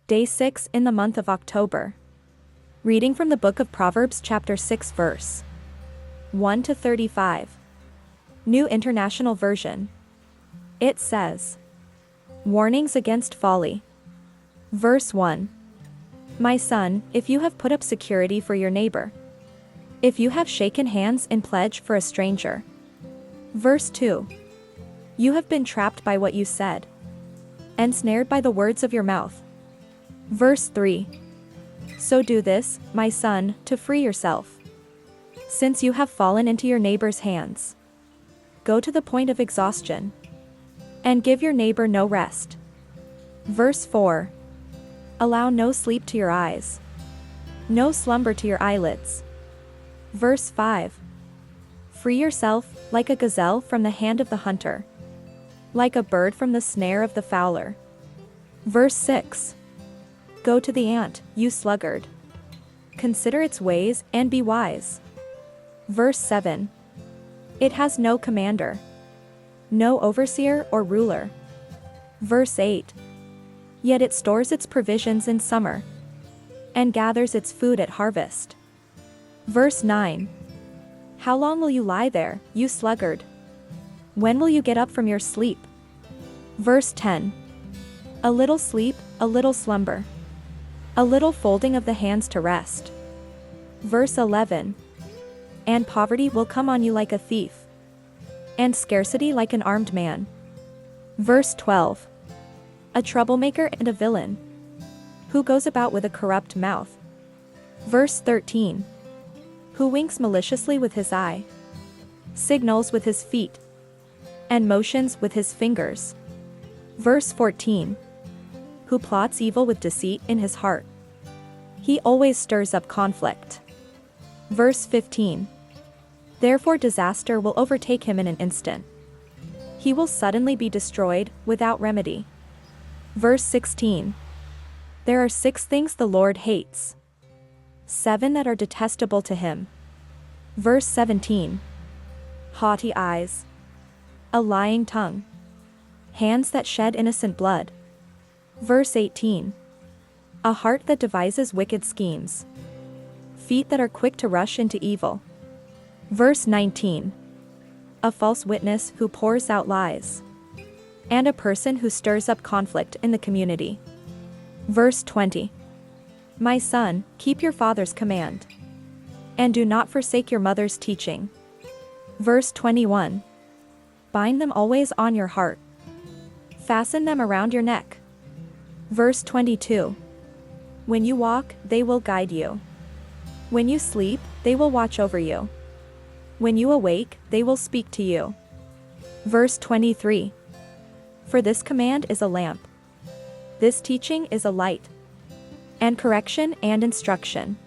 Day 6 in the month of October. Reading from the book of Proverbs chapter 6 verse 1 to 35. New International Version. It says, Warnings against folly. Verse 1. My son, if you have put up security for your neighbor, if you have shaken hands in pledge for a stranger. Verse 2. You have been trapped by what you said, ensnared by the words of your mouth. Verse 3. So do this, my son, to free yourself. Since you have fallen into your neighbor's hands, go to the point of exhaustion, and give your neighbor no rest. Verse 4. Allow no sleep to your eyes, no slumber to your eyelids. Verse 5. Free yourself, like a gazelle from the hand of the hunter, like a bird from the snare of the fowler. Verse 6. Go to the ant, you sluggard. Consider its ways and be wise. Verse 7. It has no commander, no overseer or ruler. Verse 8. Yet it stores its provisions in summer, and gathers its food at harvest. Verse 9. How long will you lie there, you sluggard? When will you get up from your sleep? Verse 10. A little sleep, a little slumber, a little folding of the hands to rest. Verse 11. And poverty will come on you like a thief, and scarcity like an armed man. Verse 12. A troublemaker and a villain, who goes about with a corrupt mouth. Verse 13. Who winks maliciously with his eye, signals with his feet, and motions with his fingers. Verse 14. Who plots evil with deceit in his heart. He always stirs up conflict. Verse 15. Therefore disaster will overtake him in an instant. He will suddenly be destroyed, without remedy. Verse 16. There are 6 things the Lord hates, 7 that are detestable to him. Verse 17. Haughty eyes, a lying tongue, hands that shed innocent blood. Verse 18. A heart that devises wicked schemes, feet that are quick to rush into evil. Verse 19. A false witness who pours out lies, and a person who stirs up conflict in the community. Verse 20. My son, keep your father's command, and do not forsake your mother's teaching. Verse 21. Bind them always on your heart, fasten them around your neck. Verse 22. When you walk, they will guide you. When you sleep, they will watch over you. When you awake, they will speak to you. Verse 23. For this command is a lamp, this teaching is a light, and correction and instruction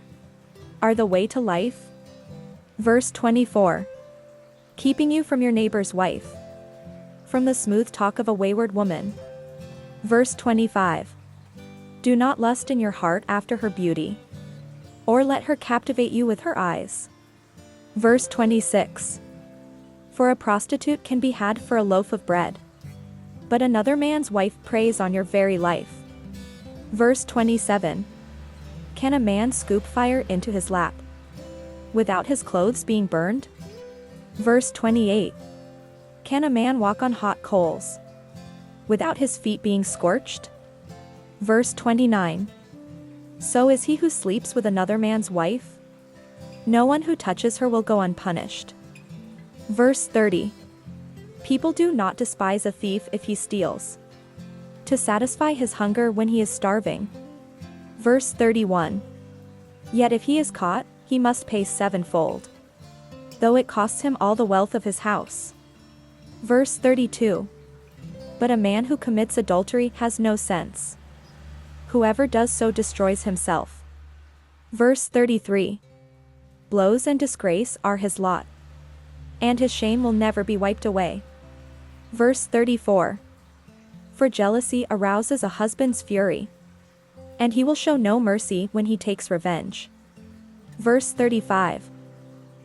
are the way to life. Verse 24. Keeping you from your neighbor's wife, from the smooth talk of a wayward woman. Verse 25. Do not lust in your heart after her beauty, or let her captivate you with her eyes. Verse 26. For a prostitute can be had for a loaf of bread, but another man's wife preys on your very life. Verse 27. Can a man scoop fire into his lap, without his clothes being burned? Verse 28. Can a man walk on hot coals, without his feet being scorched? Verse 29. So is he who sleeps with another man's wife. No one who touches her will go unpunished. Verse 30. People do not despise a thief if he steals, to satisfy his hunger when he is starving. Verse 31. Yet if he is caught, he must pay 7-fold, though it costs him all the wealth of his house. Verse 32. But a man who commits adultery has no sense. Whoever does so destroys himself. Verse 33. Blows and disgrace are his lot, and his shame will never be wiped away. Verse 34. For jealousy arouses a husband's fury, and he will show no mercy when he takes revenge. Verse 35.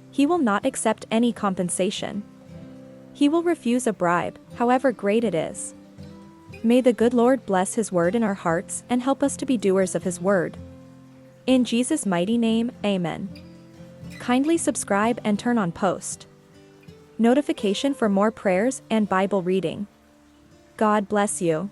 He will not accept any compensation. He will refuse a bribe, however great it is. May the good Lord bless His word in our hearts and help us to be doers of His word. In Jesus' mighty name, amen. Kindly subscribe and turn on post notification for more prayers and Bible reading. God bless you.